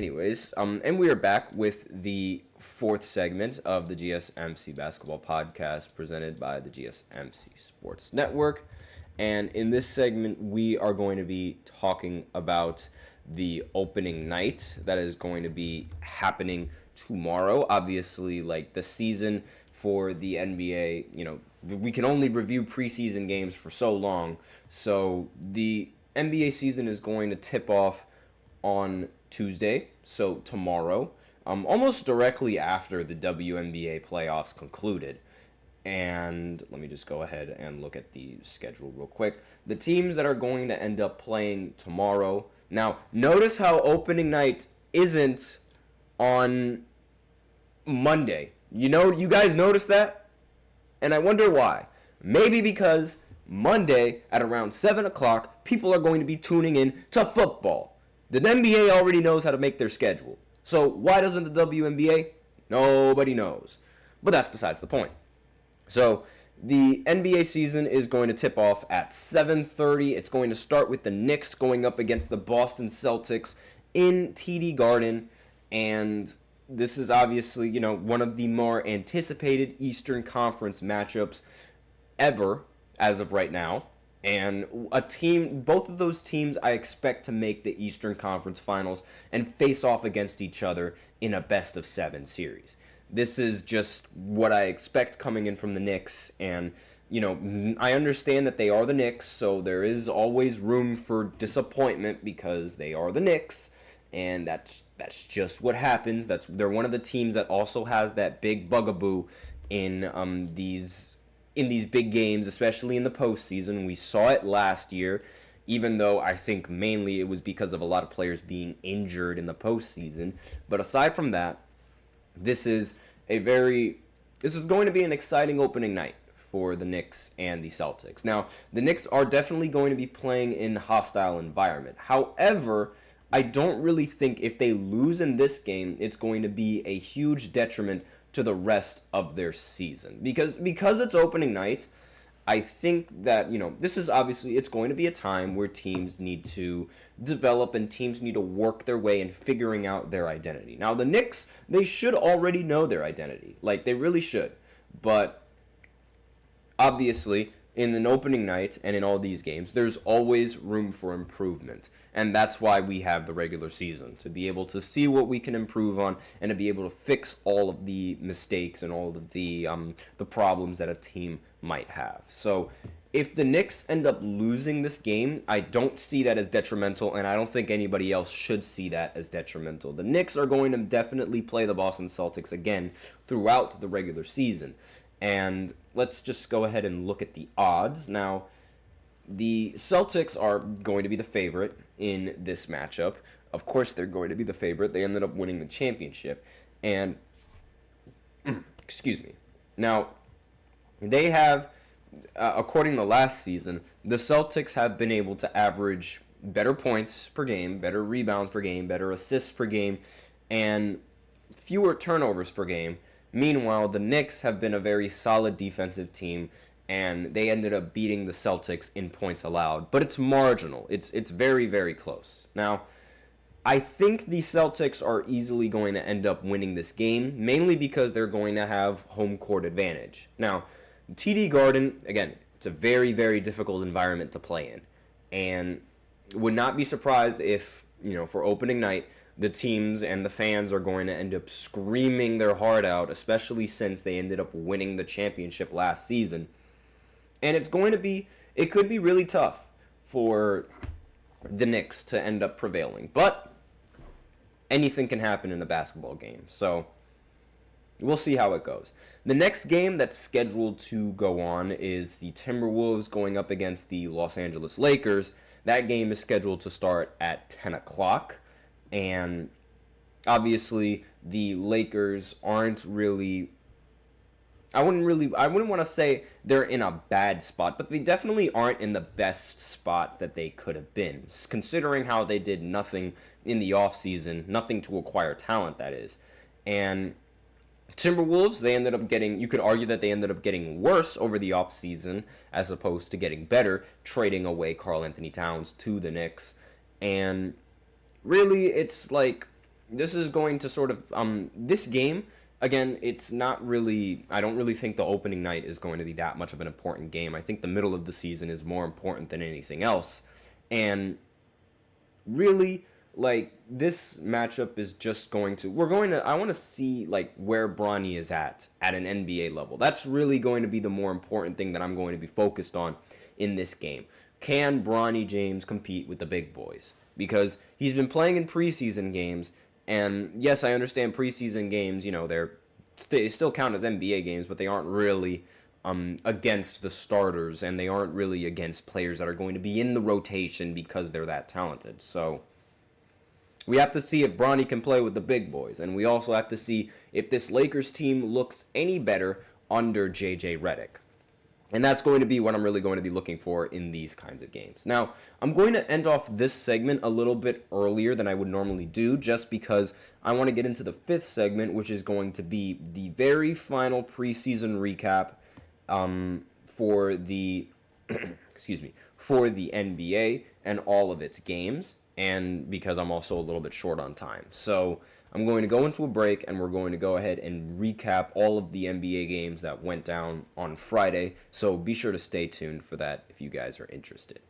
Anyways, and we are back with the fourth segment of the GSMC Basketball Podcast presented by the GSMC Sports Network. And in this segment, we are going to be talking about the opening night that is going to be happening tomorrow. Obviously, like the season for the NBA, we can only review preseason games for so long. So the NBA season is going to tip off on Tuesday, so tomorrow, almost directly after the WNBA playoffs concluded. And let me just go ahead and look at the schedule real quick. The teams that are going to end up playing tomorrow. Now, notice how opening night isn't on Monday. You guys notice that? And I wonder why. Maybe because Monday at around 7 o'clock, people are going to be tuning in to football. The NBA already knows how to make their schedule. So why doesn't the WNBA? Nobody knows. But that's besides the point. So the NBA season is going to tip off at 7:30. It's going to start with the Knicks going up against the Boston Celtics in TD Garden. And this is obviously, one of the more anticipated Eastern Conference matchups ever as of right now. And both of those teams I expect to make the Eastern Conference Finals and face off against each other in a best-of-7 series. This is just what I expect coming in from the Knicks, and, I understand that they are the Knicks, so there is always room for disappointment because they are the Knicks, and that's just what happens. They're one of the teams that also has that big bugaboo in these big games, especially in the postseason. We saw it last year, even though I think mainly it was because of a lot of players being injured in the postseason. But aside from that, this is going to be an exciting opening night for the Knicks and the Celtics. Now, the Knicks are definitely going to be playing in a hostile environment. However, I don't really think if they lose in this game, it's going to be a huge detriment to the rest of their season. Because it's opening night, I think that, this is obviously, it's going to be a time where teams need to develop and teams need to work their way in figuring out their identity. Now, the Knicks, they should already know their identity. Like, they really should. But, obviously, in an opening night and in all these games, there's always room for improvement. And that's why we have the regular season, to be able to see what we can improve on and to be able to fix all of the mistakes and all of the problems that a team might have. So if the Knicks end up losing this game, I don't see that as detrimental, and I don't think anybody else should see that as detrimental. The Knicks are going to definitely play the Boston Celtics again throughout the regular season. And let's just go ahead and look at the odds. Now, the Celtics are going to be the favorite in this matchup. Of course, they're going to be the favorite. They ended up winning the championship. And, excuse me. Now, they have, according to last season, the Celtics have been able to average better points per game, better rebounds per game, better assists per game, and fewer turnovers per game. Meanwhile, the Knicks have been a very solid defensive team, and they ended up beating the Celtics in points allowed. But it's marginal. It's very, very close. Now, I think the Celtics are easily going to end up winning this game, mainly because they're going to have home court advantage. Now, TD Garden, again, it's a very, very difficult environment to play in. And would not be surprised if, for opening night, the teams and the fans are going to end up screaming their heart out, especially since they ended up winning the championship last season. And it could be really tough for the Knicks to end up prevailing. But anything can happen in a basketball game. So we'll see how it goes. The next game that's scheduled to go on is the Timberwolves going up against the Los Angeles Lakers. That game is scheduled to start at 10 o'clock. And obviously the Lakers aren't really, I wouldn't want to say they're in a bad spot, but they definitely aren't in the best spot that they could have been, considering how they did nothing in the offseason, nothing to acquire talent, that is. And Timberwolves, you could argue that they ended up getting worse over the offseason as opposed to getting better, trading away Karl Anthony Towns to the Knicks. And really, it's like this is going to sort of this game. Again, it's not really. I don't really think the opening night is going to be that much of an important game. I think the middle of the season is more important than anything else. And really, like, this matchup is just going to. I want to see, like, where Bronny is at an NBA level. That's really going to be the more important thing that I'm going to be focused on in this game. Can Bronny James compete with the big boys? Because he's been playing in preseason games. And yes, I understand preseason games, they still count as NBA games, but they aren't really against the starters, and they aren't really against players that are going to be in the rotation because they're that talented. So we have to see if Bronny can play with the big boys, and we also have to see if this Lakers team looks any better under JJ Redick. And that's going to be what I'm really going to be looking for in these kinds of games. Now, I'm going to end off this segment a little bit earlier than I would normally do, just because I want to get into the fifth segment, which is going to be the very final preseason recap for the for the NBA and all of its games, and because I'm also a little bit short on time. So I'm going to go into a break, and we're going to go ahead and recap all of the NBA games that went down on Friday. So be sure to stay tuned for that if you guys are interested.